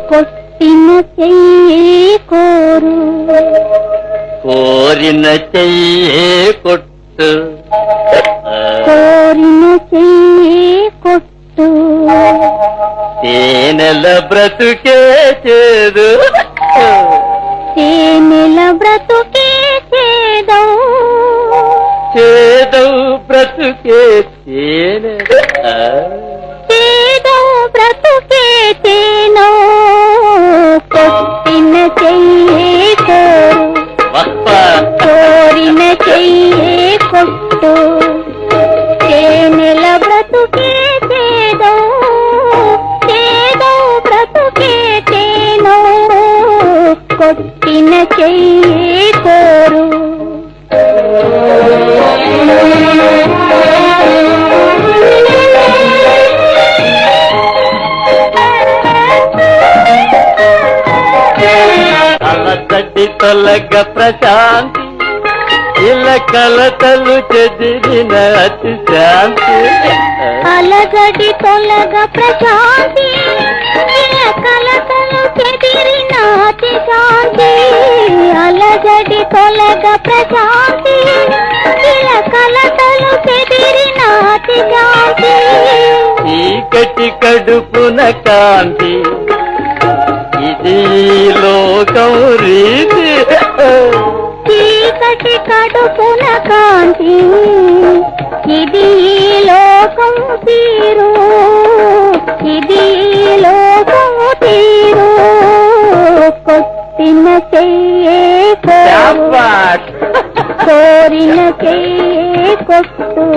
కొట్టిన చెయ్యి కోరు, కోరిన చెయ్యే కొట్టు, కోరిన చెయ్యి కొట్టు. తేనెల బ్రతుకే చేదు, తేనెల బ్రతుకే చేదౌ, చేదౌ బ్రతుకే తేనె, చేదౌ బ్రతుకే తేనో. కొట్టిన చెయ్యి కోరు, కోరిన చెయ్యి కొట్టు. తేనెల బ్రతుకే చేదౌ, చేదౌ బ్రతుకే తేనో. కొట్టిన చెయ్యి కోరు. అలసటి తొలగ ప్రశాంతి, ఇలా కలతలు చెదిరిన అతి శాంతి. అలగడి తొలగ ప్రశాంతి, ఇలా కలతలు చెదిరిన అతి శాంతి. అలగడి తొలగ ప్రశాంతి, ఇలా కలతలు చెదిరిన అతి శాంతి. చీకటి కడుపున కాంతి, ఇది లోకం రీతి. చీకటి కడుపున కాంతి, ఇది లోకం తీరు, ఇది లోకం తీరు. కొట్టిన చెయ్యే కోరు, కోరిన చెయ్యే కొట్టు.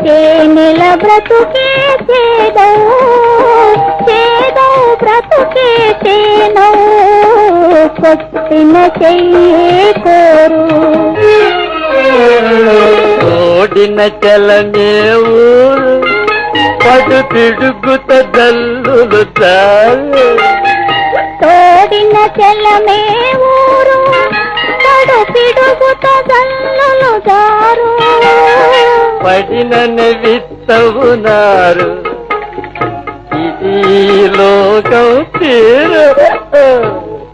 తేనెల బ్రతుకే చేదౌ, చేదౌ బ్రతుకే తేనో. కొట్టిన చెయ్యే కోరు. ఓడిన చలనే ఊరు, పడు పిడుగుత జల్లులు చాలు. తోడిన చెలమే ఊరు, పడు పిడుగుతో జల్లులు జారు. పడిన విత్తవునారు, ఇది లోకం తీరు.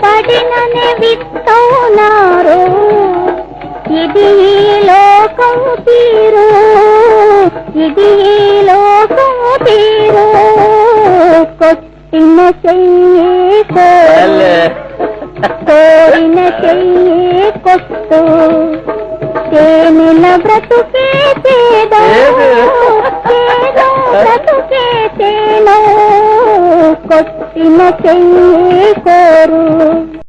పడిననే విత్తవునారు, ఇది లోకం తీరు, ఇది లోకం తీరు. కొట్టిన చెయ్యి కోరు, కోరిన చెయ్యి కొట్టు. తేనెల బ్రతుకే చేదౌ, చేదౌ బ్రతుకే తేనో. కొట్టిన చెయ్యి కోరు.